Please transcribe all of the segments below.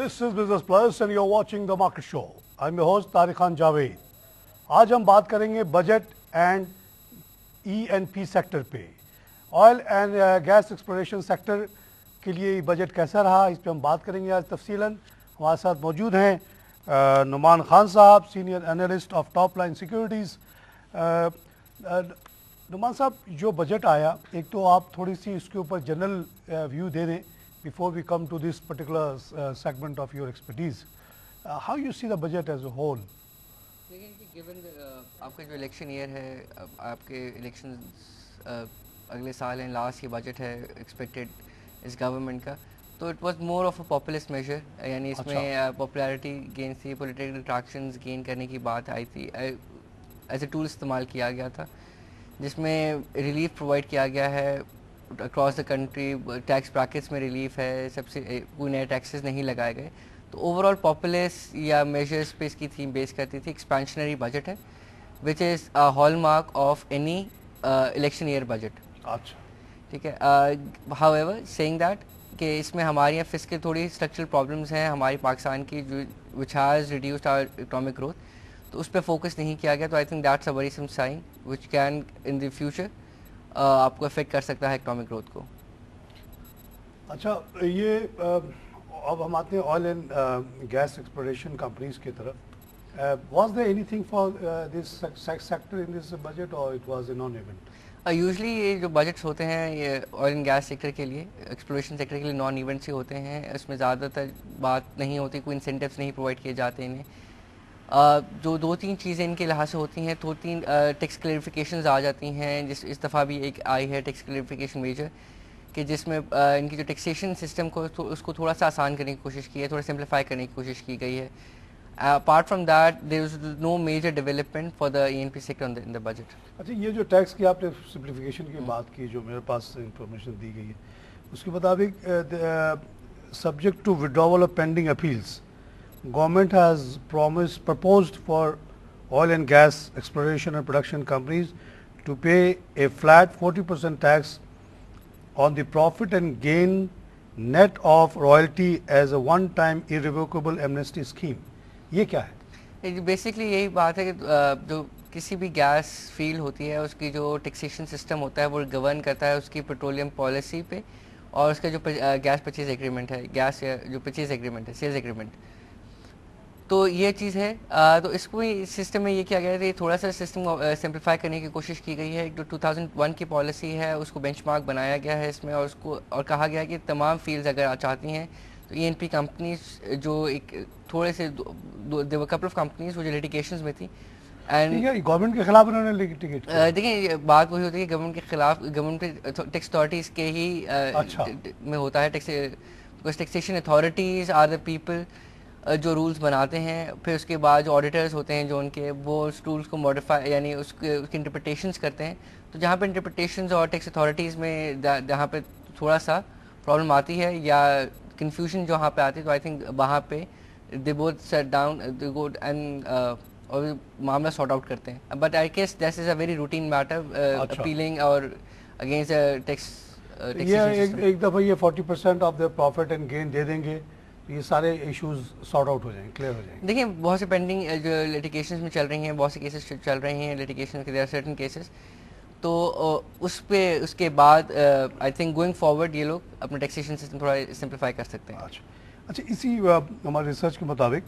This is Business Plus and you're watching the Market Show. I'm your host Tariq Khan Javed. आज हम बात करेंगे budget and E&P sector पे. Oil and gas exploration sector के लिए budget कैसा रहा, इस पे हम बात करेंगे आज तफसीलन. हमारे साथ मौजूद हैं नुमान खान साहब, senior analyst of Top Line Securities. Numan साहब, जो बजट आया, एक तो आप थोड़ी सी इसके ऊपर जनरल व्यू दे दें before we come to this particular segment of your expertise. How you see the budget as a whole? देखिए कि गिवन आपका जो इलेक्शन ईयर है, आपके इलेक्शन अगले साल हैं, लास्ट की बजट है एक्सपेक्टेड इस गवर्नमेंट का, तो it was more of a populist measure. यानी इसमें पॉपुलैरिटी गेन थी, पॉलिटिकल अट्रैक्शंस गेन करने की बात आई थी, एज ए टूल इस्तेमाल किया गया था, जिसमें रिलीफ प्रोवाइड किया गया है across the country. Tax brackets में रिलीफ है, सबसे कोई नए टैक्सेस नहीं लगाए गए. तो ओवरऑल पॉपुलिस्ट या मेजर्स पे इसकी थीम बेस करती थी. एक्सपेंशनरी बजट है which is hallmark of any election year budget. अच्छा, ठीक है. हाउएवर सेइंग दैट कि इसमें हमारी यहाँ फिस्कल थोड़ी स्ट्रक्चरल प्रॉब्लम्स हैं हमारी पाकिस्तान की, जो which has reduced our economic growth, तो उस पर फोकस नहीं किया गया. तो I think that's a worrisome sign which can in the future आपको अफेक्ट कर सकता है इकोनॉमिक ग्रोथ को. अच्छा, ये अब हम आते हैं oil and gas exploration companies की तरफ. Was there anything for this sector in this budget और it was a non event? Usually ये जो बजट्स होते हैं ये ऑयल एंड गैस सेक्टर के लिए, एक्सप्लोरेशन सेक्टर के लिए नॉन इवेंट्स ही होते हैं. इसमें ज़्यादातर बात नहीं होती, कोई इंसेंटिव्स नहीं प्रोवाइड किए जाते इन्हें. जो दो तीन चीज़ें इनके लिहाज से होती हैं, दो तीन टैक्स क्लैरिफिकेशंस आ जाती हैं. इस दफ़ा भी एक आई है टैक्स क्लैरिफिकेशन मेजर, कि जिसमें इनकी जो टैक्सेशन सिस्टम को उसको थोड़ा सा आसान करने की कोशिश की है, थोड़ा सिंप्लीफाई करने की कोशिश की गई है. Apart from that there is no major development for the E&P sector in the budget. अच्छा, ये जो टैक्स की आपने सिंप्लीफिकेशन की बात की, जो मेरे पास इंफॉर्मेशन दी गई है, उसके मुताबिक subject to withdrawal of pending appeals, government has proposed for oil and gas exploration and production companies to pay a flat 40% tax on the profit and gain net of royalty as a one-time irrevocable amnesty scheme. ये क्या है? Basically यही बात है कि जो किसी भी गैस फील्ड होती है उसकी जो टैक्सेशन सिस्टम होता है वो गवर्न करता है उसकी पेट्रोलियम पॉलिसी पे, और उसका जो गैस परचेज एग्रीमेंट है, गैस जो परचेज एग्रीमेंट है, सेल्स एग्रीमेंट, तो ये चीज़ है. तो इसको सिस्टम में ये किया गया है, थोड़ा सा सिस्टम को सिंप्लीफाई करने की कोशिश की गई है. जो 2001 की पॉलिसी है उसको बेंचमार्क बनाया गया है इसमें, और उसको और कहा गया है कि तमाम फील्ड्स अगर चाहती हैं तो E&P कंपनीज जो एक थोड़े से देवर कपल ऑफ कंपनीज वो जो लिटिगेशंस में थी, एंड गवर्नमेंट के खिलाफ उन्होंने लिटिगेट किया. देखिए बात वही होती है कि गवर्नमेंट के खिलाफ, गवर्नमेंट टैक्स अथॉरिटीज़ के ही में होता है. Taxation authorities are the people जो रूल्स बनाते हैं. फिर उसके बाद जो ऑडिटर्स होते हैं जो उनके, वो उस रूल्स को मॉडिफाई यानी उसकी इंटरप्रिटेशंस करते हैं. तो जहाँ पे इंटरप्रिटेशंस और टैक्स अथॉरिटीज़ में जहाँ पे थोड़ा सा प्रॉब्लम आती है या कंफ्यूजन जहाँ पे आती है, तो आई थिंक वहाँ पे they both sat down, they go and और मामला सॉर्ट आउट करते हैं. But I guess this is a very routine matter appealing और अगेंस्ट टैक्स. ये एक दफ़ा ये 40% of the profit and gain दे देंगे, ये सारे इश्यूज सॉर्ट आउट हो जाएंगे, क्लियर हो जाएंगे. देखिए बहुत से पेंडिंग जो लिटिगेशंस में चल रही हैं, बहुत से केसेस चल रहे हैं लिटिगेशन के, देयर आर सर्टेन केसेस. तो उस पे उसके बाद आई थिंक गोइंग फॉरवर्ड ये लोग अपना टैक्सेशन सिस्टम थोड़ा सिंप्लीफाई कर सकते हैं. अच्छा, इसी हमारे रिसर्च के मुताबिक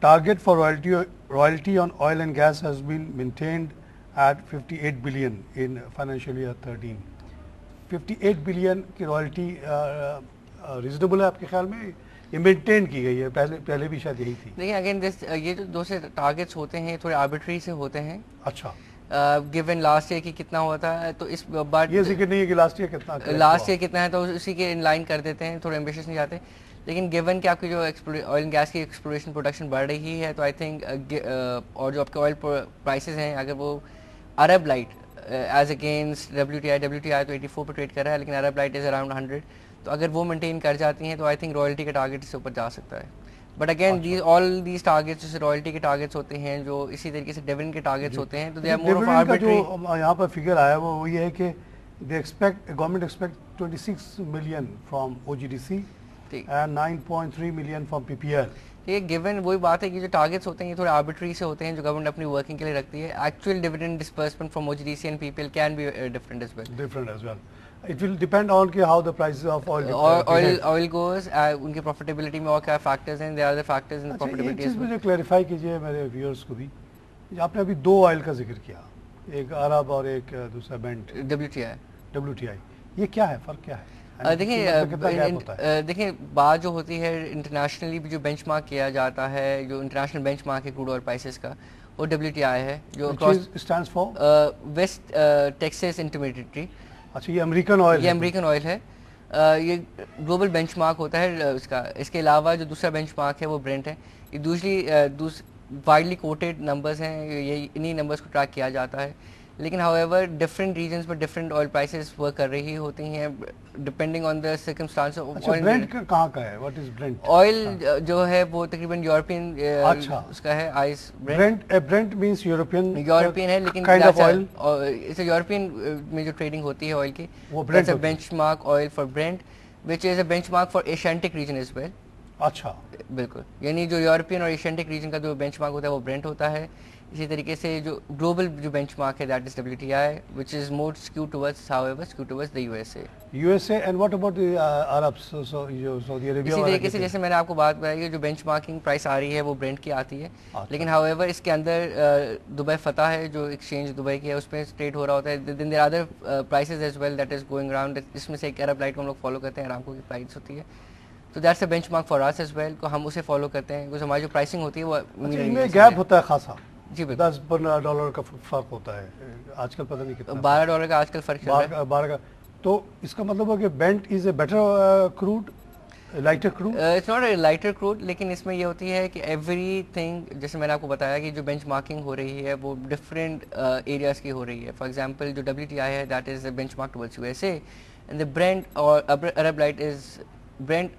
target for royalty on oil and gas has been maintained at 58 billion in financial year 13. 58 billion की रॉयल्टी रीजनेबल है आपके ख्याल में? ये मेंटेन की गई है, पहले भी शायद यही थी. देखिए अगेन ये जो दो से टारगेट्स होते हैं थोड़े आर्बिट्री से होते हैं. अच्छा, गिवन लास्ट ईयर की कितना होता है, तो इस बट ये जिक्र नहीं है कि लास्ट ईयर कितना है, तो उसी के इन लाइन कर देते हैं, थोड़े एम्बिशियस नहीं जाते. लेकिन गिवन कि आपकी जो ऑयल एंड गैस की एक्सप्लोरेशन प्रोडक्शन बढ़ रही है, तो आई थिंक और जो आपके ऑयल प्राइसेस हैं, अगर वो अरब लाइट एज अगेंस्ट WTI तो 84 पर ट्रेड कर रहा है, लेकिन अरब लाइट इज़ अराउंड 100, तो अगर वो मेंटेन कर जाती हैं तो आई थिंक रॉयल्टी का टारगेट इससे ऊपर जा सकता है. But again all these targets जैसे रॉयल्टी के टारगेट्स होते हैं, जो इसी तरीके से डिविडेंड के टारगेट्स होते हैं, तो they are more of arbitrary. जो यहाँ पर फिगर आया वो ये है कि government expect 26 million from OGDC ठीक। and 9.3 million from PPL. ये गिवन वही बात है कि जो टारगेट्स होते हैं ये थोड़े आर्बिट्री से होते हैं जो गवर्नमेंट अपनी वर्किंग के लिए रखती है. Actual dividend disbursement from OGDC and PPL can be different as well. Different as well. It will depend on कि how the prices of oil behave. Oil goes उनकी प्रॉफिटेबिलिटी में और क्या फैक्टर्स हैं, there are the factors in अच्छा, एक profitability. चीज़ मुझे clarify कीजिए मेरे व्यूअर्स को भी. आपने अभी दो ऑयल का जिक्र किया, एक अरब और एक दूसरा बेंट WTI. WTI. ये क्या है, फर्क क्या है? देखिए बात जो होती है इंटरनेशनली भी जो बेंचमार्क किया जाता है, जो इंटरनेशनल बेंचमार्क है क्रूड ऑयल प्राइसेस का, वो WTI है जो stands for West Texas intermediate. अच्छा, ये अमेरिकन ऑयल, ये अमेरिकन ऑयल है. ये ग्लोबल बेंचमार्क होता है उसका. इसके अलावा जो दूसरा बेंचमार्क है वो ब्रेंट है. ये दूसरी वाइडली कोटेड नंबर्स हैं, ये इन्हीं नंबर्स को ट्रैक किया जाता है. लेकिन हाउएवर डिफरेंट रीजन्स पर डिफरेंट ऑयल प्राइसेस वर्क कर रही होती हैं depending on the circumstance of. अच्छा, ब्रेंट कहाँ का है? What is Brent? ऑयल जो है वो तकरीबन यूरोपियन अच्छा उसका है. आइस ब्रेंट मींस यूरोपियन है, लेकिन काइंड ऑफ ऑयल. इसे यूरोपियन में जो ट्रेडिंग होती है ऑयल की, वो ब्रेंट है benchmark oil for Brent which is a benchmark for Asiatic region as well. अच्छा, बिल्कुल. यानी जो यूरोपियन और एशियाटिक रीजन का जो बेंचमार्क होता है वो ब्रेंट होता है. इसी तरीके से जो ग्लोबल जो बेंचमार्क है that is WTI which is more skew towards the USA. And what about the Arabs, Saudi Arabia? इसी तरीके से जैसे मैंने आपको बात बताई, जो बेंचमार्किंग प्राइस आ रही है वो ब्रेंट की आती है. अच्छा. लेकिन हाउएवर इसके अंदर दुबई फतह है जो एक्सचेंज दुबई की है, उसमें ट्रेड हो रहा होता है. Then there other prices as well that is going around. इसमें से एक अरब लाइट को हम लोग फॉलो करते हैं, अरामको की प्राइस होती है. तो that's a benchmark for us as well, को हम उसे फॉलो करते हैं बिकॉज़ हमारी जो प्राइसिंग होती है वो इनमें गैप होता है खासा. जी बिल्कुल. $10 का फर्क होता है आजकल, पता नहीं कितना. $12 का आजकल फर्क चल रहा है. 12 का. तो इसका मतलब है कि bent is a better crude, lighter crude. It's not a lighter crude, लेकिन इसमें ये होती है कि एवरीथिंग जैसे मैंने आपको बताया कि जो बेंचमार्किंग हो रही है वो डिफरेंट एरियाज की हो रही है. फॉर एग्जांपल जो WTI है that is a benchmark towards USA and the Brent और Arab light is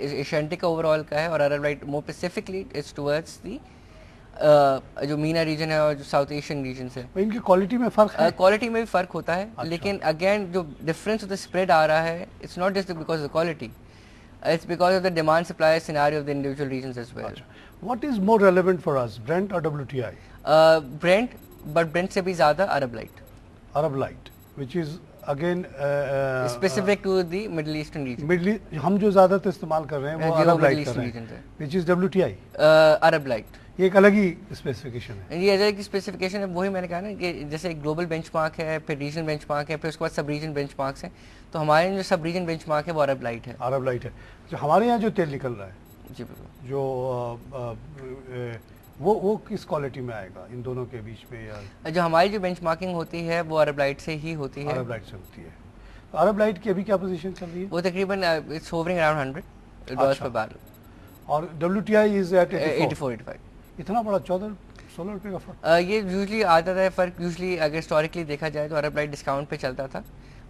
Asiatic overall का है, और Arab light more specifically is towards the जो मीना रीजन है और जो साउथ एशियन रीजन है. इनकी क्वालिटी में फर्क है? क्वालिटी में भी फर्क होता है. अच्छा. लेकिन अगेन जो डिफरेंस ऑफ द स्प्रेड आ रहा है it's not just because of quality, it's because of the demand supply scenario of the individual regions as well. What is more relevant for us, Brent और WTI? Brent, but Brent से भी ज्यादा Arab light. Arab light which is again specific to the Middle Eastern region. हम जो ज्यादातर इस्तेमाल कर रहे हैं वो अरब लाइट कर रहे हैं which is WTI. Arab light ये एक अलग ही स्पेसिफिकेशन है. ये अलग की स्पेसिफिकेशन है. वही मैंने कहा ना कि जैसे ग्लोबल बेंचमार्क है, फिर रीजन बेंचमार्क है, फिर उसके बाद सब रीजन बेंचमार्क्स हैं. तो हमारे जो सब रीजन बेंचमार्क है वो अरब लाइट है. अरब लाइट है. जो हमारे यहाँ जो तेल निकल रहा है, जी बिल्कुल, जो वो किस क्वालिटी में आएगा इन दोनों के बीच में? या जो हमारी जो बेंचमार्किंग होती है वो अरब लाइट से ही होती है. अरब लाइट से होती है. तो अरब लाइट की अभी क्या पोजीशन चल रही है? वो तकरीबन इट्स होवरिंग अराउंड $100 पर बैरल. और WTI इज एट 84-85. इतना बड़ा 14-16 रुपए का फर्क. ये यूजली आता था फर्क. यूजली अगर हिस्टोरिकली देखा जाए तो अरब लाइट डिस्काउंट पे चलता था.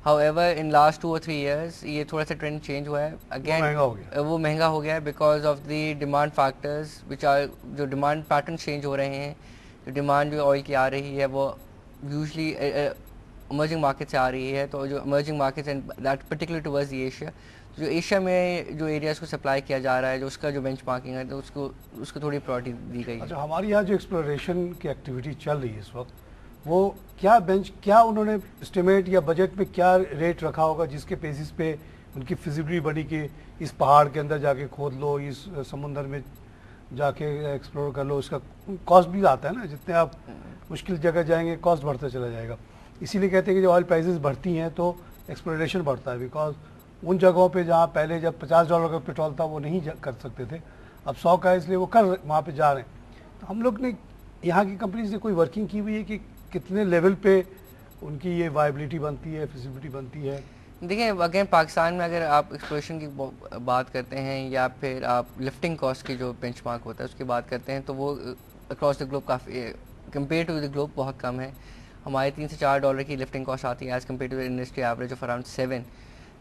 हाउएवर इन लास्ट 2 और 3 इयर्स ये थोड़ा सा ट्रेंड चेंज हुआ है. अगेन वो महंगा हो गया है because of the demand factors which are, जो डिमांड पैटर्न चेंज हो रहे हैं. जो डिमांड जो ऑयल की आ रही है वो यूजली इमर्जिंग मार्केट से आ रही है. तो जो emerging markets and that particular towards Asia, जो एशिया में जो एरियाज को सप्लाई किया जा रहा है, जो उसका जो बेंचमार्किंग है, तो उसको थोड़ी प्रायोरिटी दी गई है. अच्छा, हमारे यहाँ जो एक्सप्लोरेशन की एक्टिविटी चल रही है इस वक्त, वो क्या उन्होंने एस्टिमेट या बजट में क्या रेट रखा होगा जिसके बेसिस पे उनकी फिजिबिलिटी बनी कि इस पहाड़ के अंदर जाके खोद लो, इस समुंदर में जाके एक्सप्लोर कर लो? इसका कॉस्ट भी आता है ना, जितने आप मुश्किल जगह जाएंगे कॉस्ट बढ़ता चला जाएगा. इसीलिए कहते हैं कि जब ऑयल प्राइसेस बढ़ती हैं तो एक्सप्लोरेशन बढ़ता है. बिकॉज उन जगहों पे जहाँ पहले जब $50 का पेट्रोल था वो नहीं कर सकते थे, अब 100 का है, इसलिए वो वहाँ पे जा रहे हैं. तो हम लोग ने यहाँ की कंपनीज ने कोई वर्किंग की हुई है कि कितने लेवल पे उनकी ये वायबिलिटी बनती है, फिजिबिलिटी बनती है? देखिए अगेन पाकिस्तान में अगर आप एक्सप्लोरेशन की बात करते हैं या फिर आप लिफ्टिंग कॉस्ट की जो बेंचमार्क होता है उसकी बात करते हैं, तो वो अक्रॉस द ग्लोब काफ़ी कंपेयर टू द ग्लोब बहुत कम है. हमारे $3 से $4 की लिफ्टिंग कॉस्ट आती है as compare to the industry average of around 7.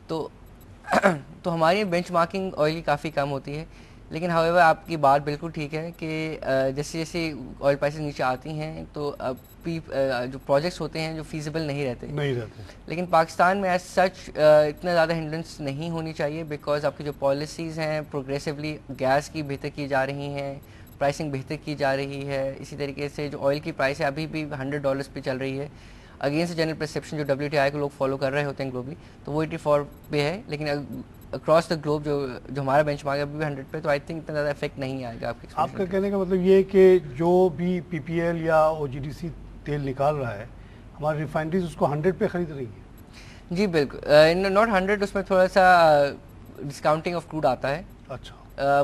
तो हमारी बेंचमार्किंग ऑयल की काफ़ी कम होती है. लेकिन हाउएवर आपकी बात बिल्कुल ठीक है कि जैसे जैसे ऑयल प्राइसेस नीचे आती हैं तो जो प्रोजेक्ट्स होते हैं जो फीजिबल नहीं रहते। लेकिन पाकिस्तान में एज सच इतना ज़्यादा हिंड्रेंस नहीं होनी चाहिए, बिकॉज आपकी जो पॉलिसीज़ हैं प्रोग्रेसिवली गैस की बेहतर की जा रही हैं, प्राइसिंग बेहतर की जा रही है। इसी तरीके से जो ऑयल की प्राइस है अभी भी $100 पे चल रही है, अगेंस्ट जनरल परसेप्शन जो WTI को लोग फॉलो कर रहे होते हैं ग्लोबली, तो वो 84 पे है। लेकिन अक्रॉस द ग्लोब जो हमारा बेंचमार्क है अभी भी 100 पे, तो आई थिंक इतना ज़्यादा इफेक्ट नहीं आएगा आपका कहने का मतलब ये है कि जो भी PPL या OGDC तेल निकाल रहा है, हमारी रिफाइनरीज उसको 100 पे खरीद रही है। जी बिल्कुल, नॉट 100, उसमें थोड़ा सा डिस्काउंटिंग ऑफ क्रूड आता है। अच्छा,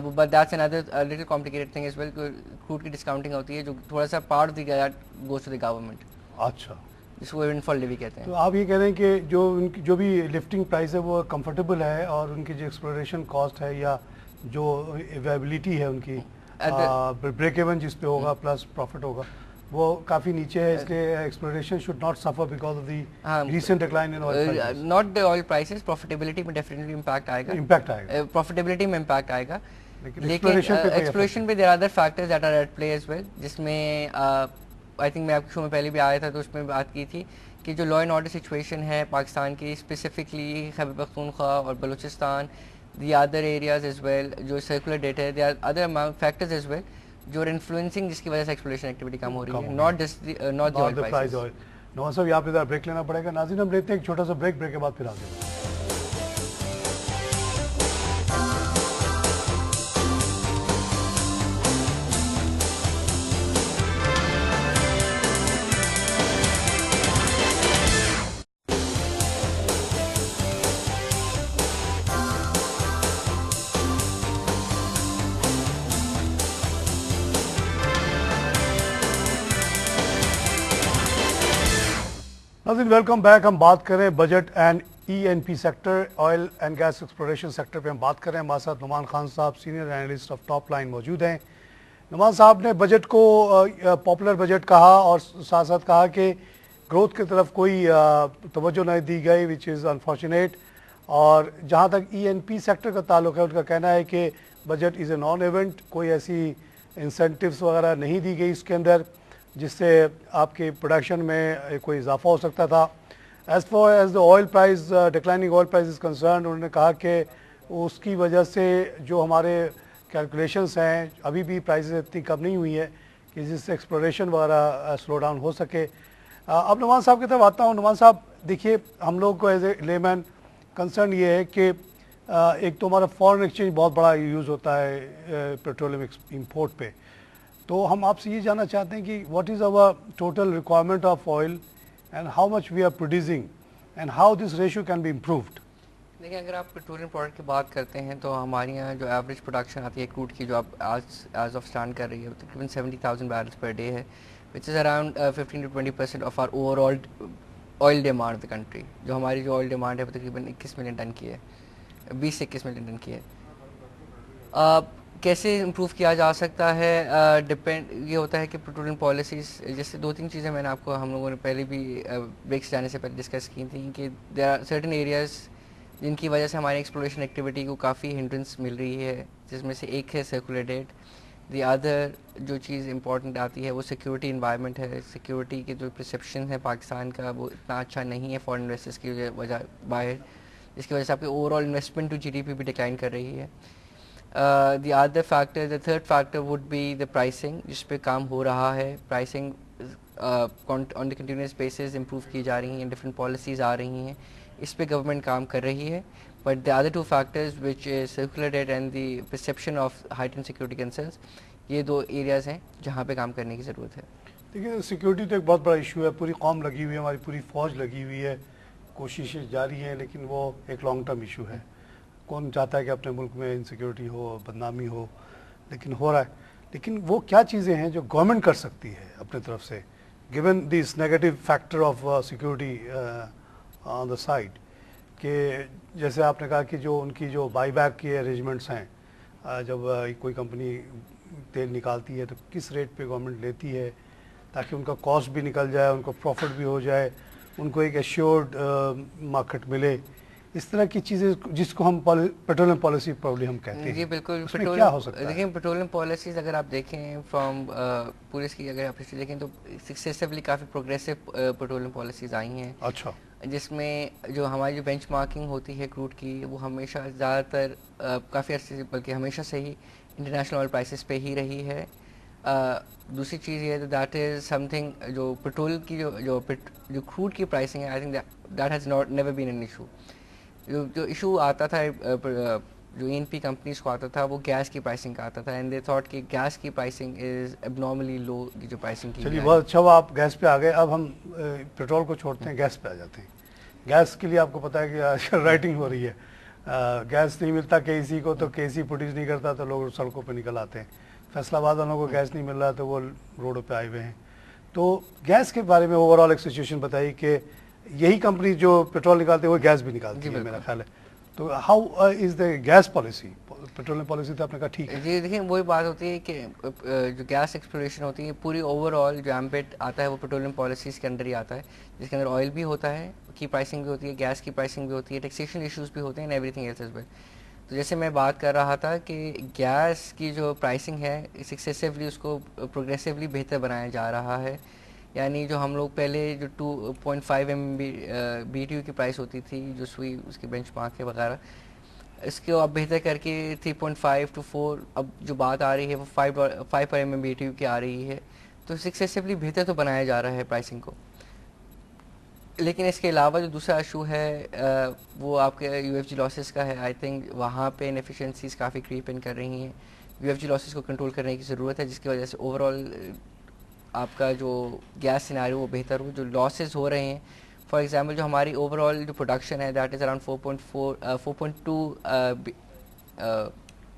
but that's another little complicated thing as well. Crude की डिस्काउंटिंग होती है जो थोड़ा सा part of the goes to the government. अच्छा, जिसको विंडफॉल लेवी कहते हैं। तो आप ये कह रहे हैं कि जो उनकी जो भी लिफ्टिंग प्राइस है वो कंफर्टेबल है, और उनकी जो एक्सप्लोरेशन कॉस्ट है या जो अवेलेबिलिटी है उनकी ब्रेक इवन जिस पे होगा प्लस प्रॉफिट होगा, वो काफ़ी नीचे है, इसलिए exploration should not suffer because of the recent decline in oil prices. Not the oil prices, profitability में डेफिनेटली इम्पैक्ट आएगा, प्रॉफिटेबिलिटी में इम्पैक्ट आएगा। लेकिन एक्सप्लोरेशन पे there are other factors that are at play as well, जिसमें I think मैं आपके show में पहले भी आया था तो उसमें बात की थी कि जो लॉ एंड ऑर्डर सिचुएशन है पाकिस्तान की, स्पेसिफिकली खैबर पख्तूनख्वा और Balochistan, the other areas as well, जो सर्कुलर डेटा है, they are other factors as well जो आर इन्फ्लुएंसिंग, जिसकी वजह से एक्सप्लोरेशन एक्टिविटी कम हो रही है, not just not the oil price. Nawaz साहब यहाँ पे ब्रेक लेना पड़ेगा। नाज़रीन, हम लेते हैं एक छोटा सा ब्रेक के बाद फिर आगे। नाज़रीन, वेलकम बैक। हम बात करें budget and ENP sector, oil and gas exploration sector पे हम बात कर रहे हैं। हमारे साथ नुमान खान साहब, senior analyst of Top line, मौजूद हैं। नुमान साहब ने बजट को पॉपुलर बजट कहा और साथ साथ कहा कि ग्रोथ की तरफ कोई तवज्जो नहीं दी गई, विच इज़ अनफॉर्चुनेट। और जहाँ तक ENP सेक्टर का ताल्लुक है, उनका कहना है कि budget is a non event, कोई ऐसी इंसेंटिव्स वगैरह नहीं दी गई इसके अंदर जिससे आपके प्रोडक्शन में कोई इजाफा हो सकता था। As far as the oil price, declining oil price is concern, उन्होंने कहा कि उसकी वजह से जो हमारे कैलकुलेशंस हैं, अभी भी प्राइसेस इतनी कम नहीं हुई है कि जिससे एक्सप्लोरेशन वगैरह स्लो डाउन हो सके। अब नुमान साहब की तरफ आता हूँ। नुमान साहब, देखिए, हम लोग को एज ए लेमैन कंसर्न ये है कि एक तो हमारा फॉरेन एक्सचेंज बहुत बड़ा यूज़ होता है पेट्रोलियम इंपोर्ट पे, तो हम आपसे ये जानना चाहते हैं कि what is our total requirement of oil and how much we are producing and how this ratio can be improved. देखिए, अगर आप पेट्रोलियम प्रोडक्ट की बात करते हैं तो हमारे यहाँ जो एवरेज प्रोडक्शन आती है क्रूड की, जो आप आज ऑफ स्टैंड कर रही है, तकरीबन 70,000 बैरल्स पर डे है, which is around 15 to 20% of our overall oil demand of the country. जो हमारी जो ऑयल डिमांड है वो तकरीबन 21 मिलियन टन की है, 20 से 21 मिलियन टन की है। कैसे इम्प्रूव किया जा सकता है, डिपेंड ये होता है कि पेट्रोलियम पॉलिसीज़, जैसे 2-3 चीज़ें मैंने आपको, हम लोगों ने पहले भी ब्रेक्स जाने से पहले डिस्कस की थी कि देयर आर सर्टेन एरियाज़ जिनकी वजह से हमारी एक्सप्लोरेशन एक्टिविटी को काफ़ी हिंड्रेंस मिल रही है, जिसमें से एक है सर्कुलर डेट। दी अदर जो चीज़ इंपॉर्टेंट आती है वो सिक्योरिटी इन्वायरमेंट है। सिक्योरिटी के जो परसेप्शन है पाकिस्तान का वो इतना अच्छा नहीं है फॉरेन इन्वेस्टर्स की वजह बाहर, जिसकी वजह से आपकी ओवरऑल इन्वेस्टमेंट टू GDP भी डिक्लाइन कर रही है। The other factor, the third factor would be the pricing, जिस पे काम हो रहा है। pricing on the continuous basis improve की जा रही हैं, different policies आ रही हैं, इस पे गवर्नमेंट काम कर रही है। but the other two factors which is circular debt and the perception of heightened security concerns, ये दो एरियाज़ हैं जहाँ पे काम करने की ज़रूरत है। देखिए, सिक्योरिटी तो एक बहुत बड़ा इशू है, पूरी कौम लगी हुई है, हमारी पूरी फ़ौज लगी हुई है, कोशिशें जारी हैं, लेकिन वो एक लॉन्ग टर्म इशू है। कौन चाहता है कि अपने मुल्क में इनसिक्योरिटी हो, बदनामी हो, लेकिन हो रहा है। लेकिन वो क्या चीज़ें हैं जो गवर्नमेंट कर सकती है अपने तरफ से, given this negative factor of security on the side, कि जैसे आपने कहा कि जो उनकी जो बाईबैक के अरेंजमेंट्स हैं, जब कोई कंपनी तेल निकालती है तो किस रेट पे गवर्नमेंट लेती है ताकि उनका कॉस्ट भी निकल जाए, उनको प्रॉफिट भी हो जाए, उनको एक एश्योर्ड मार्केट मिले। इस तरह की चीज़ें जिसको हम पेट्रोलियम पॉलिसी प्रॉब्ली हम कहते हैं। जी बिल्कुल, उसमें क्या हो सकता है? देखिए पेट्रोलियम पॉलिसीज अगर आप देखें फ्रॉम पूरी इसकी अगर आप हिस्ट्री देखें तो सक्सेसिवली काफ़ी प्रोग्रेसिव पेट्रोलियम पॉलिसीज आई हैं। अच्छा। जिसमें जो हमारी जो बेंचमार्किंग होती है क्रूड की, वो हमेशा ज़्यादातर काफ़ी अर्से से बल्कि हमेशा से ही इंटरनेशनल ऑयल प्राइसेस पे ही रही है। दूसरी चीज़ ये है दैट इज़ समथिंग, जो पेट्रोल की जो क्रूड की प्राइसिंग है, I think that has not never been an issue. जो इशू आता था जो एनपी कंपनीज को आता था, वो गैस की प्राइसिंग का आता था, एंड दे थॉट कि गैस की प्राइसिंग इज़ एबनॉर्मली लो की जो प्राइसिंग की। चलिए बहुत अच्छा हुआ आप गैस पे आ गए। अब हम पेट्रोल को छोड़ते हैं, गैस पे आ जाते हैं। गैस के लिए आपको पता है कि आजकल राइटिंग हो रही है, गैस नहीं मिलता केसी को, तो केसी प्रोड्यूस नहीं करता तो लोग सड़कों पे निकल आते हैं। फैसलाबाद वालों को गैस नहीं मिल रहा तो वो रोडों पे आए हुए हैं। तो गैस के बारे में ओवरऑल एक सिचुएशन बताइए कि यही कंपनी जो पेट्रोल निकालती है वो गैस भी निकालती है, मेरा ख्याल है। तो how is the gas policy? Petroleum policy तो आपने कहा ठीक है जी, देखिए वही बात होती है कि जो गैस एक्सप्लोरेशन होती है, पूरी ओवरऑल जो एम्बिट आता है वो पेट्रोलियम पॉलिसीज़ के अंदर ही आता है, जिसके अंदर ऑयल भी होता है की प्राइसिंग भी होती है, गैस की प्राइसिंग भी होती है, टैक्सेशन इश्यूज भी होते हैं, and everything else as well. तो जैसे मैं बात कर रहा था कि गैस की जो प्राइसिंग है सक्सेसिवली उसको प्रोग्रेसिवली बेहतर बनाया जा रहा है। यानी जो हम लोग पहले जो 2.5 BTU की प्राइस होती थी, जो सुई उसकी बेंचमार्क है वगैरह, इसको अब बेहतर करके 3.5 to 4 अब जो बात आ रही है वो 5 पर MMBTU की आ रही है। तो सक्सेसिवली बेहतर तो बनाया जा रहा है प्राइसिंग को। लेकिन इसके अलावा जो दूसरा इशू है वो आपके UFG लॉसेस का है। आई थिंक वहाँ पे इनएफिशिएंसीज काफ़ी क्रीप इन कर रही हैं। UFG लॉसेस को कंट्रोल करने की ज़रूरत है, जिसकी वजह से ओवरऑल आपका जो गैस सिनारियो वो बेहतर हो। जो लॉसेस हो रहे हैं, फॉर एग्जांपल जो हमारी ओवरऑल जो प्रोडक्शन है that is around 4.2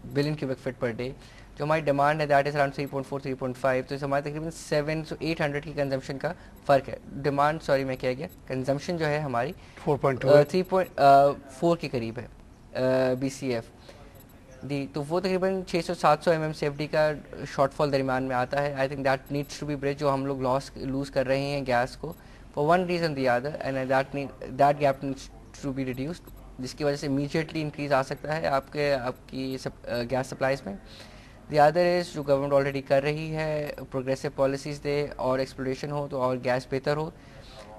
billion cubic feet per day. जो हमारी डिमांड है दैट इज़ अराउंड 3.4 3.5, तो इस हमारे तकरीबन 800 की कंजम्पशन का फ़र्क है। डिमांड सॉरी मैं कह गया, कंजम्पशन जो है हमारी 3.4 के करीब है BCF डी। तो वो तकरीबन 600-700 MMCFD का शॉर्टफॉल दरमियान में आता है। I think that needs to be bridge, जो हम लोग लूज़ कर रहे हैं गैस को for one reason the other, and that gap needs to be reduced, जिसकी वजह से इमीडिएटली इंक्रीज आ सकता है आपकी गैस सप्लाईज में। द अदर इज़ जो गवर्नमेंट ऑलरेडी कर रही है, प्रोग्रेसिव पॉलिसीज़ दे और एक्सप्लोरेशन हो तो और गैस बेहतर हो।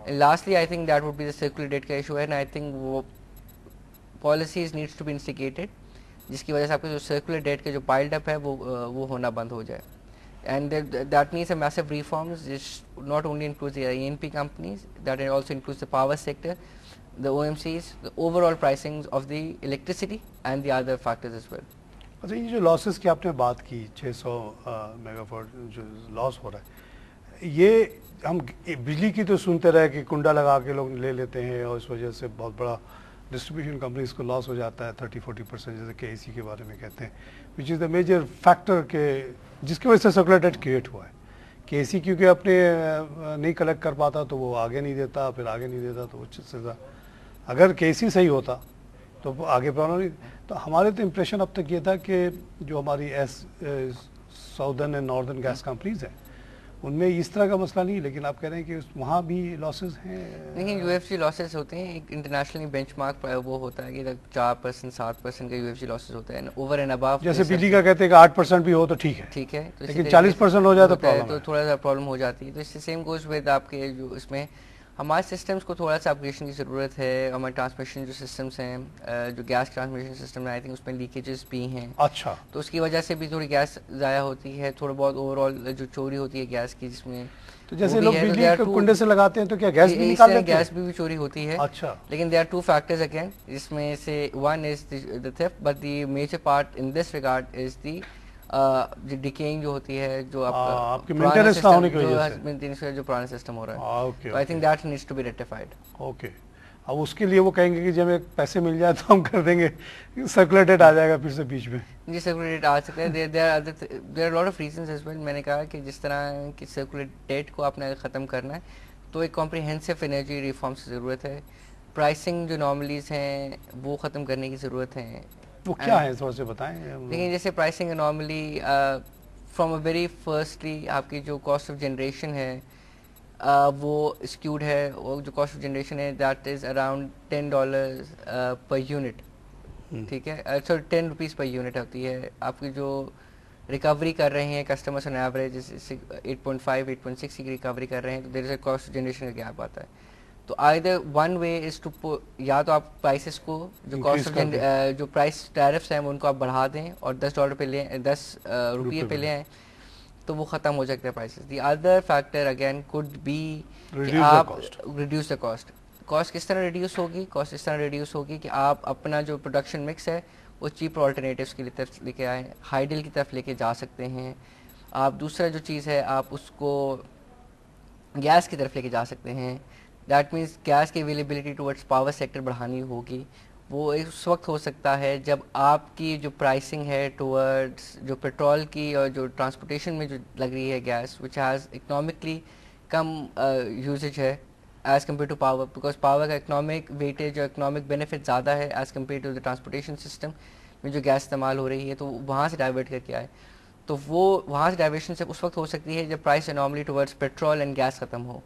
Lastly I think that would be the circular debt का इशू है, एंड आई थिंक वो policies needs to be instigated, जिसकी वजह से आपके जो सर्कुलर डेट के जो पाइल्ड अप है वो होना बंद हो जाए। And that needs a massive reforms, not only includes the ENP companies, that also includes the power sector, the OMCs, the overall pricing of the electricity and the other factors as well. अच्छा, ये जो losses की आपने बात की 600 megawatt जो loss हो रहा है, ये हम बिजली की तो सुनते रहे कि कुंडा लगा के लोग ले लेते हैं और इस वजह से बहुत बड़ा डिस्ट्रीब्यूशन कंपनीज को लॉस हो जाता है 30-40%, जैसे KEC के बारे में कहते हैं, which is the major factor के जिसकी वजह से सर्कुलर डेट क्रिएट हुआ है। KEC क्योंकि अपने नहीं कलेक्ट कर पाता तो वो आगे नहीं देता, फिर आगे नहीं देता तो उचित से अगर KEC सही होता तो आगे प्रॉब्लम नहीं। तो हमारे तो इम्प्रेशन अब तक ये था कि जो हमारी southern and northern gas companies हैं उनमें इस तरह का मसला नहीं है, लेकिन आप कह रहे हैं कि वहाँ भी लॉसेस हैं। देखिए UFG लॉसेस होते हैं, एक इंटरनेशनली बेंचमार्क वो होता है कि 4% 7% का UFG लॉसेस होता है, ओवर एंड अबव। जैसे बिजली का कहते हैं कि 8% भी हो तो ठीक है, तो लेकिन 40% हो जाए तो प्रॉब्लम तो थोड़ा सा प्रॉब्लम हो जाती है। तो इससे सेम गोज विद आपके जो इसमें हमारे सिस्टम्स को थोड़ा सा अपग्रेडेशन की ज़रूरत है। हमारे ट्रांसमिशन जो सिस्टम्स हैं, जो गैस ट्रांसमिशन सिस्टम है, आई थिंक उसमें लीकेजेस भी हैं। अच्छा, तो उसकी वजह से भी थोड़ी गैस ज़ाया होती है, थोड़ा बहुत ओवरऑल जो चोरी होती है गैस की, जिसमें तो जैसे लोग बिजली को कुंडे से लगाते हैं तो क्या गैस भी निकाल लेते हैं? गैस भी चोरी होती है। अच्छा, लेकिन देयर आर 2 फैक्टर्स अगेन, जिसमें से one is the theft, but the major part in this regard is the जो डिकेइंग जो होती है, जो आपकी मेंटेनेंस ना होने की वजह से, मेंटेनेंस जो पुराना सिस्टम हो रहा है। ओके, तो I think that needs to be rectified. Okay, अब उसके लिए वो कहेंगे कि जब एक पैसे मिल जाए तो हम कर देंगे, सर्कुलर डेट आ जाएगा फिर से बीच में। जी, सर्कुलर डेट आ सकता है। There are lot of reasons as well. मैंने कहा कि जिस तरह की सर्कुलर डेट को आपने ख़त्म करना है तो एक कॉम्प्रिहेंसिव एनर्जी रिफॉर्म्स की ज़रूरत है। प्राइसिंग जो नॉर्मलीज हैं वो ख़त्म करने की ज़रूरत है। वो क्या है थोड़ा सा बताएं। लेकिन जैसे pricing normally from a very firstly आपकी जो कॉस्ट ऑफ जनरेशन है, वो स्क्यूड है, वो जो कॉस्ट ऑफ जनरेशन है that is around $10 per unit, ठीक है, सॉरी ₹10 पर यूनिट होती है। आपकी जो रिकवरी कर रहे हैं कस्टमर्स ऑन एवरेज 8.5 8.6 की रिकवरी कर रहे हैं, तो there is a cost generation का गैप आता है। तो either one way is to, या तो आप प्राइसेस को जो कॉस्ट ऑफ जो प्राइस टैरिफ्स हैं उनको आप बढ़ा दें और $10 पे लें, 10 रुपये पे ले आएँ, तो वो ख़त्म हो सकते हैं prices. The other factor again could be कि आप रिड्यूस द कॉस्ट। कॉस्ट किस तरह रिड्यूस होगी? कॉस्ट इस तरह रिड्यूस होगी कि आप अपना जो प्रोडक्शन मिक्स है वो चीपर ऑल्टरनेटिव्स की तरफ लेके आए, हाइडल की तरफ लेके जा सकते हैं आप। दूसरा जो चीज़ है आप उसको गैस की तरफ लेके जा सकते हैं। दैट मीन्स गैस की अवेलेबिलिटी टुवर्ड्स पावर सेक्टर बढ़ानी होगी। वो उस वक्त हो सकता है जब आपकी जो प्राइसिंग है टुवर्ड्स जो पेट्रोल की और जो ट्रांसपोर्टेशन में जो लग रही है गैस, विच हैज़ इकनॉमिकली कम यूजेज है as compare to power, because power का इकनॉमिक वेटेज और इकनॉमिक बेनिफिट ज़्यादा है as compare to the transportation system में जो गैस इस्तेमाल हो रही है, तो वहाँ से डाइवर्ट करके आए। तो वो वहाँ से डाइवर्शन से उस वक्त हो सकती है जब price anomaly towards petrol and gas ख़त्म हो।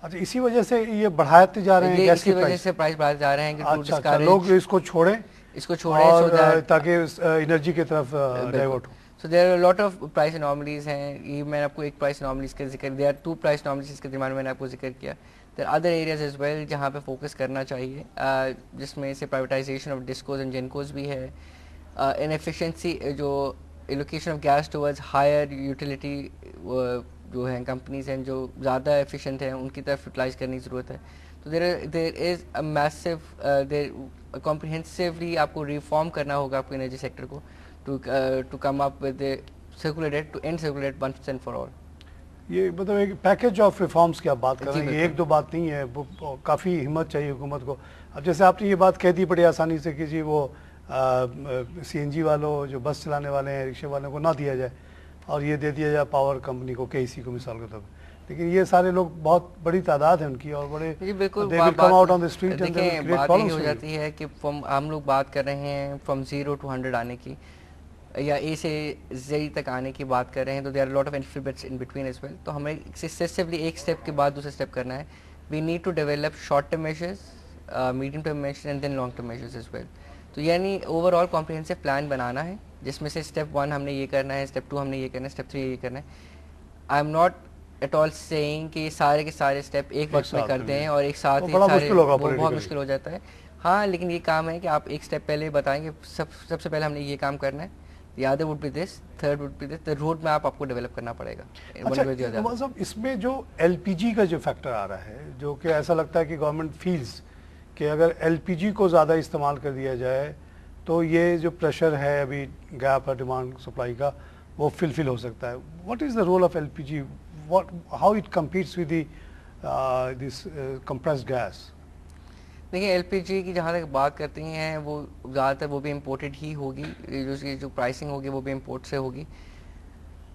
अच्छा, इसी वजह से ये बढ़ाते जा रहे हैं गैस की प्राइस? इसी वजह से प्राइस बढ़ाते जा रहे हैं कि अच्छा, लोग इसको छोड़ें और ताकि एनर्जी की तरफ डाइवर्ट हो। So there are a lot of price anomalies हैं। ये मैंने आपको एक प्राइस anomalies का जिक्र, there are 2 price anomalies इसके दरम्यान मैंने आपको जिक्र किया। There are other areas as well जहाँ पे फोकस करना चाहिए, जिसमें से privatization of DISCOs and GENCOs भी है, इनएफिशिएंसी जो allocation of gas towards higher utility जो हैं कंपनीज हैं जो ज़्यादा एफिशिएंट हैं उनकी तरफ यूटिलाइज करने की ज़रूरत है। तो there is a massive, there comprehensively आपको रिफॉर्म करना होगा आपको एनर्जी सेक्टर को to come up with a circular debt to end circular debt once and for all। ये मतलब एक पैकेज ऑफ रिफॉर्म्स की आप बात कर रहे हैं, ये एक दो बात नहीं है, वो काफ़ी हिम्मत चाहिए हुकूमत को। अब जैसे आपने ये बात कह दी बड़ी आसानी से कि जी वो CNG वालों जो बस चलाने वाले हैं, रिक्शे वालों को ना दिया जाए और ये दे दिया जाए पावर कंपनी को, KEC को मिसाल के तौर पर। लेकिन ये सारे लोग, बहुत बड़ी तादाद है उनकी और बड़े come out on the street. देखिए बात ये हो जाती है कि हम लोग बात कर रहे हैं फ्रॉम 0 to 100 आने की या A से Z तक आने की बात कर रहे हैं, तो there are lot of alphabets in between as well. तो हमें सक्सेसिवली एक स्टेप के बाद दूसरा स्टेप करना है। We need to develop short term measures, medium term measures and then long term measures as well. तो यानी ओवरऑल कॉम्प्रिहेंसिव प्लान बनाना है जिसमें से स्टेप 1 हमने ये करना है, स्टेप 2 हमने ये करना है, स्टेप 3 ये करना है। I am not at all saying कि सारे के सारे स्टेप एक वक्त में कर दें और एक साथ ही सारे, बहुत मुश्किल हो जाता है। हाँ, लेकिन ये काम है कि आप एक स्टेप पहले बताएंगे सबसे पहले हमने ये काम करना है, the other would be this, third would be this, the road map आपको डेवलप करना पड़ेगा। अच्छा, मतलब इसमें जो LPG का जो फैक्टर आ रहा है, जो कि ऐसा लगता है कि गवर्नमेंट फील्स कि अगर LPG को ज़्यादा इस्तेमाल कर दिया जाए तो ये जो प्रेशर है अभी गैप है डिमांड सप्लाई का, वो फिल हो सकता है। What is the role of LPG, how it competes with this compressed gas? देखिए LPG की जहाँ तक बात करते हैं वो ज़्यादातर वो भी इम्पोर्टेड ही होगी, जो प्राइसिंग होगी वो भी इम्पोर्ट से होगी।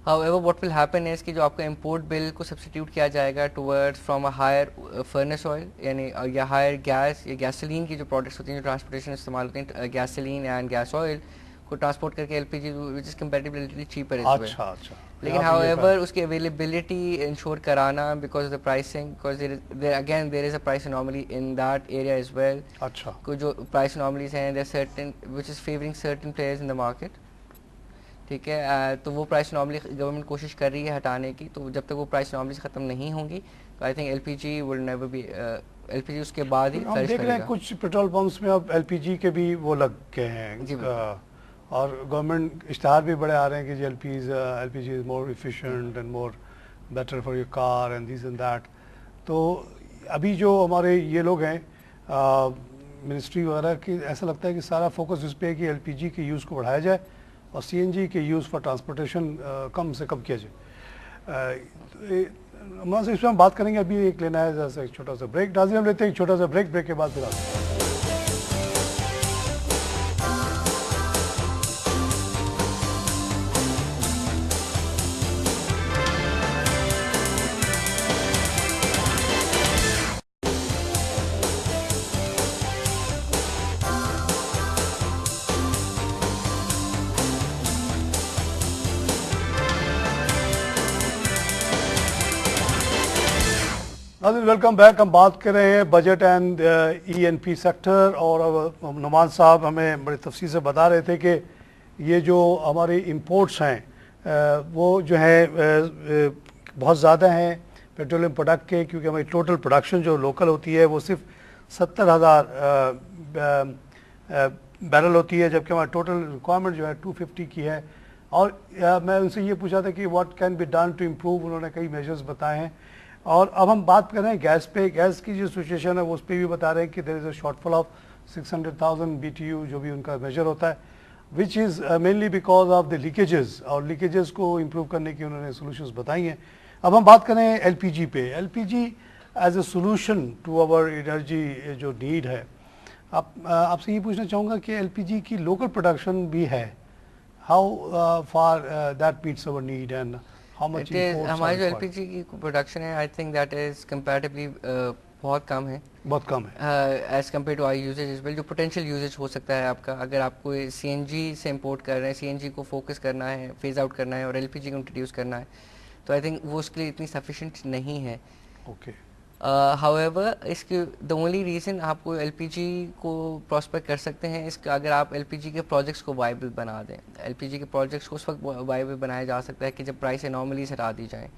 However what will happen is कि जो आपका इम्पोर्ट बिल को सब्स्टिट्यूट किया जाएगा towards from a higher furnace oil यानी या हायर गैस या गैसोलीन की जो प्रोडक्ट्स होती हैं जो ट्रांसपोर्टेशन इस्तेमाल होती हैं, गैसोलीन एंड गैस ऑयल को ट्रांसपोर्ट करके LPG which is comparatively cheaper. अच्छा, लेकिन हाउएवर उसकी अवेलेबिलिटी इंश्योर कराना because of the pricing, because there is a price anomaly in that area as well. अच्छा, कुछ जो प्राइस एनॉमलीज हैं there certain which is favouring certain players in the market, ठीक है। तो वो प्राइस एनॉमली गवर्नमेंट कोशिश कर रही है हटाने की। तो जब तक वो प्राइस एनॉमलीज खत्म नहीं होंगी तो I think LPG will never be, LPG उसके बाद ही हम देख रहे हैं कुछ पेट्रोल पंप्स में अब LPG के भी वो लग गए हैं और गवर्नमेंट इश्तहार भी बड़े आ रहे हैं कि LPG is more efficient and more better for your car and this and that. तो अभी जो हमारे ये लोग हैं मिनिस्ट्री वगैरह की, ऐसा लगता है कि सारा फोकस इस पर है कि LPG के यूज़ को बढ़ाया जाए और CNG के यूज़ फॉर ट्रांसपोर्टेशन कम से कम किया जाए। हमारे से इस पर हम बात करेंगे, अभी एक लेना है जैसे एक छोटा सा ब्रेक। नाज़रीन हम लेते हैं एक छोटा सा ब्रेक के बाद फिर आते हैं। नाज़रीन वेलकम बैक। हम बात कर रहे हैं बजट एंड ENP सेक्टर, और नुमान साहब हमें बड़ी तफसील से बता रहे थे कि ये जो हमारे इंपोर्ट्स हैं वो जो है बहुत ज़्यादा हैं पेट्रोलियम प्रोडक्ट के, क्योंकि हमारी टोटल प्रोडक्शन जो लोकल होती है वो सिर्फ 70,000 बैरल होती है, जबकि हमारा टोटल रिक्वायरमेंट जो है 250 की है। और मैं उनसे ये पूछा था कि what can be done to improve, उन्होंने कई मेजर्स बताए हैं। और अब हम बात कर रहे हैं गैस पे। गैस की जो सिचुएशन है वो उस पर भी बता रहे हैं कि there is a shortfall of 600,000 BTU, जो भी उनका मेजर होता है, which is mainly because of the leakages, और लीकेजेस को इम्प्रूव करने की उन्होंने सोल्यूशंस बताई हैं। अब हम बात करें LPG पे। LPG as a solution to our energy जो नीड है, आपसे ये पूछना चाहूँगा कि LPG की लोकल प्रोडक्शन भी है, how far that meets our need and how much हमारी जो LPG की प्रोडक्शन है, I think that is comparatively बहुत कम है, बहुत कम है as compare to I usages is well. जो पोटेंशियल यूजेज हो सकता है आपका, अगर आपको CNG से इम्पोर्ट कर रहे हैं, CNG को फोकस करना है, फेज आउट करना है और LPG को इंट्रोड्यूस करना है, तो आई थिंक वो उसके लिए इतनी सफिशेंट नहीं है। ओके। हाउएवर इसके द ओनली रीज़न आपको LPG को प्रॉस्पेक्ट कर सकते हैं इसका, अगर आप LPG के प्रोजेक्ट्स को वाइबल बना दें। LPG के प्रोजेक्ट्स को उस वक्त वाइबल बनाया जा सकता है कि जब प्राइस एनॉमलीज हटा दी जाएँ।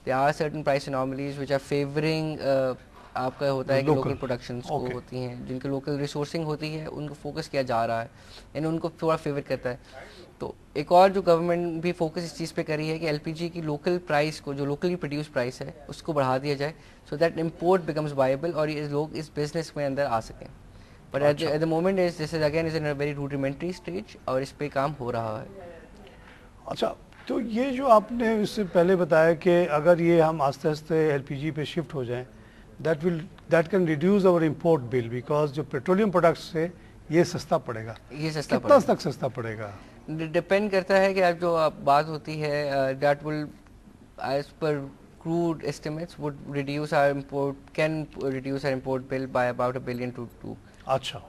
There are certain price anomalies which are favouring, आपका होता है कि लोकल प्रोडक्शंस को होती हैं, जिनकी लोकल रिसोर्सिंग होती है, उनको फोकस किया जा रहा है, यानी उनको थोड़ा फेवर करता है। तो एक और जो गवर्नमेंट भी फोकस इस चीज़ पे करी है कि LPG की लोकल प्राइस को, जो लोकली प्रोड्यूस प्राइस है, उसको बढ़ा दिया जाए, so that import becomes viable और ये लोग इस बिजनेस में अंदर आ सकें। But at the moment this is again is in a very rudimentary stage, और इस पे काम हो रहा है। अच्छा, तो ये जो आपने इससे पहले बताया कि अगर ये हम आस्ते आस्ते LPG पे शिफ्ट हो जाएं, that can reduce our import bill, because जो पेट्रोलियम प्रोडक्ट्स से ये सस्ता पड़ेगा। ये सस्ता कितना तक सस्ता पड़ेगा? डिपेंड करता है कि आप जो बात होती है, that will as per crude estimates would reduce our import, can reduce our import bill by about $1 billion to 2। अच्छा,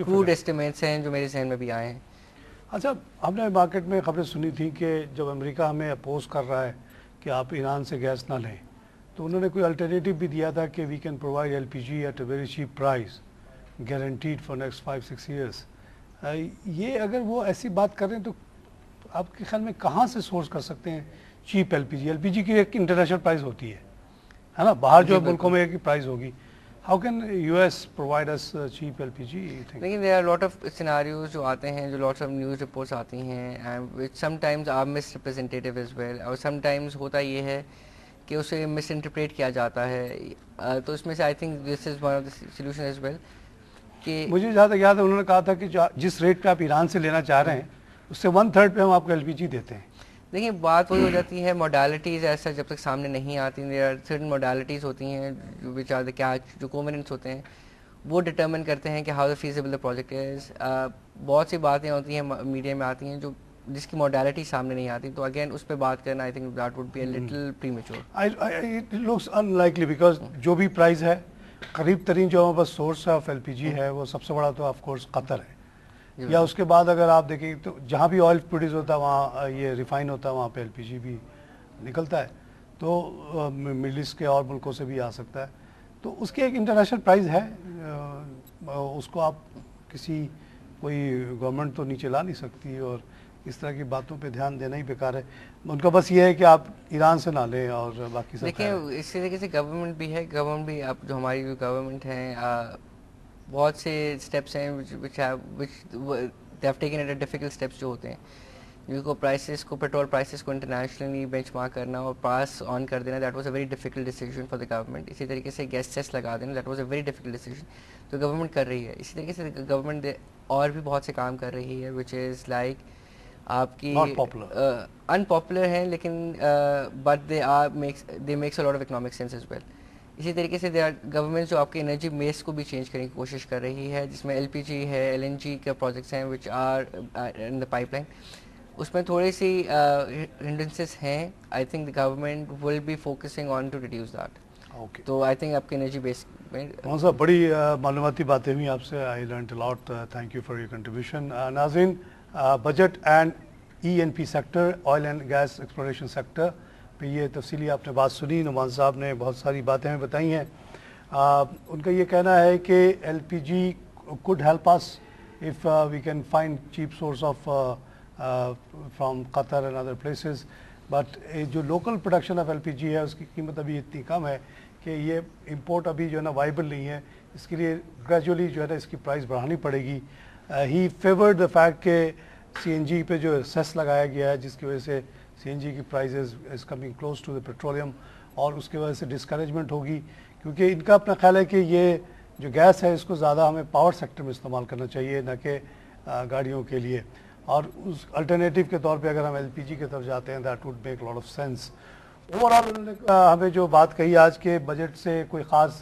crude estimates हैं जो मेरे जहन में भी आए हैं। अच्छा, हमने मार्केट में खबरें सुनी थी कि जब अमेरिका हमें अपोज कर रहा है कि आप ईरान से गैस ना लें, तो उन्होंने कोई अल्टरनेटिव भी दिया था कि we can provide LPG at a very cheap price, guaranteed for next 5-6 years. ये अगर वो ऐसी बात कर रहे हैं तो आपके ख्याल में कहाँ से सोर्स कर सकते हैं चीप LPG की एक इंटरनेशनल प्राइस होती है ना, बाहर जो मुल्कों में एक प्राइस होगी। How can US provide us cheap LPG? लेकिन there are lot of scenarios जो आते हैं, जो लॉट्स ऑफ न्यूज़ रिपोर्ट्स आती हैं, and which sometimes are misrepresentative as well, और समटाइम्स होता ये है कि उसे मिस इंटरप्रेट किया जाता है। तो इसमें से I think this is one of the solution as well कि मुझे जहाँ तक याद है उन्होंने कहा था कि जिस रेट पे आप ईरान से लेना चाह रहे हैं उससे 1/3 पे हम आपको LPG देते हैं। देखिए, बात वही हो जाती है, मोडालिटीज़ ऐसा जब तक सामने नहीं आती, देयर आर सर्टेन मोडालिटीज़ होती हैं विच आर द कैच, जो कोवेनेंट्स होते हैं, वो डिटरमिन करते हैं कि how the feasible the project is. बहुत सी बातें होती हैं मीडिया में आती हैं जो जिसकी मोडालिटी सामने नहीं आती, तो अगेन उस पर बात करना आई think that would be a little premature. It looks unlikely, because जो भी प्राइस है, करीब तरीन जो हमारे पास सोर्स ऑफ LPG है वो सबसे बड़ा तो ऑफ कोर्स कतर है, या उसके बाद अगर आप देखें तो जहाँ भी ऑयल प्रोड्यूस होता है वहाँ ये रिफाइन होता है, वहाँ पे LPG भी निकलता है, तो मिडिल ईस्ट के और मुल्कों से भी आ सकता है। तो उसकी एक इंटरनेशनल प्राइस है, उसको आप किसी कोई गवर्नमेंट तो नीचे ला नहीं सकती, और इस तरह की बातों पे ध्यान देना ही बेकार है। उनका बस ये है कि आप ईरान से ना लें और बाकी सब। देखिए, इसी तरीके से गवर्नमेंट भी है, गवर्नमेंट भी अब जो हमारी जो गवर्नमेंट है, बहुत से स्टेप्स हैं which they have taken at difficult steps जो होते हैं, जिनको प्राइसेस को, पेट्रोल प्राइसेस को इंटरनेशनली बेंचमार्क करना और पास ऑन कर देना, that was a very difficult decision for the government. इसी तरीके से गैस सेस लगा देना, that was a very difficult decision, तो गवर्नमेंट कर रही है। इसी तरीके से गवर्नमेंट और भी बहुत से काम कर रही है विच इज़ लाइक आपकी अनपॉपुलर हैं, लेकिन but they makes a lot of economic sense as well. इसी तरीके से गवर्नमेंट जो आपके एनर्जी बेस को भी चेंज करने की कोशिश कर रही है, जिसमें LPG है, LNG के प्रोजेक्ट्स हैं which are in the pipeline, उसमें थोड़ी सी हिंड्रेंसेस हैं। I think the government will be focusing on to reduce that. तो आई थिंक आपके एनर्जी बेस में साहब बड़ी मालूमाती बातें हुई आपसे, I learned a lot, thank you for your contribution. नाज़रीन, budget and ENP sector, oil and gas exploration sector, पे ये तफसीली आपने बात सुनी, नुमान साहब ने बहुत सारी बातें हमें बताई हैं। उनका ये कहना है कि LPG could help us if we can find cheap source of from Qatar and other places, but जो लोकल प्रोडक्शन ऑफ LPG है उसकी कीमत अभी इतनी कम है कि ये इंपोर्ट अभी जो है ना वाइबल नहीं है। इसके लिए ग्रेजुअली जो है ना इसकी प्राइस बढ़ानी पड़ेगी। ही फेवर्ड द फैक्ट के CNG पे जो सेस लगाया गया है, जिसकी वजह से CNG की prices is coming close to the petroleum, और उसकी वजह से डिस्करेजमेंट होगी, क्योंकि इनका अपना ख्याल है कि ये जो गैस है इसको ज़्यादा हमें पावर सेक्टर में इस्तेमाल करना चाहिए, न कि गाड़ियों के लिए। और उस अल्टरनेटिव के तौर पे अगर हम LPG की तरफ जाते हैं, that would make lot of sense. Overall उन्होंने हमें जो बात कही आज के बजट से कोई ख़ास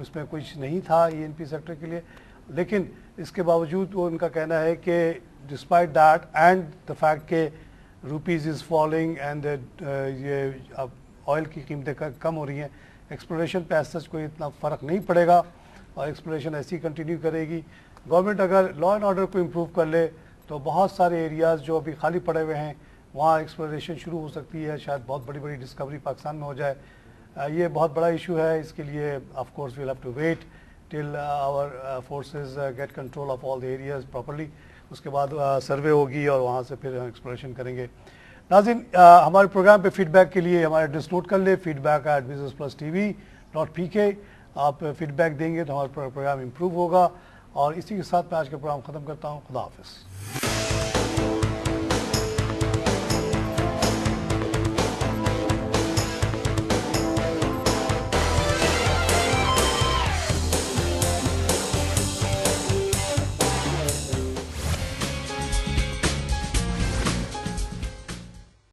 उसमें कुछ नहीं था ENP सेक्टर के लिए, लेकिन इसके बावजूद वो उनका कहना है कि despite that and the fact के रुपीज़ इज़ फॉलिंग एंड ये अब ऑयल की कीमतें कम हो रही हैं, एक्सप्लोरेशन पे सच कोई इतना फ़र्क नहीं पड़ेगा और एक्सप्लोरेशन ऐसी कंटिन्यू करेगी। गवर्नमेंट अगर लॉ एंड ऑर्डर को इम्प्रूव कर ले तो बहुत सारे एरियाज़ जो अभी खाली पड़े हुए हैं वहाँ एक्सप्लोरेशन शुरू हो सकती है, शायद बहुत बड़ी बड़ी डिस्कवरी पाकिस्तान में हो जाए। ये बहुत बड़ा इशू है, इसके लिए of course we have to wait till our forces get control of all the areas properly. उसके बाद सर्वे होगी और वहाँ से फिर एक्सप्लोरेशन करेंगे। नाज़रीन, हमारे प्रोग्राम पे फीडबैक के लिए हमारा एड्रेस नोट कर ले, feedback@businessplusTV.pk। आप फीडबैक देंगे तो हमारा प्रोग्राम इम्प्रूव होगा। और इसी के साथ मैं आज का प्रोग्राम ख़त्म करता हूँ। खुदा हाफिज़।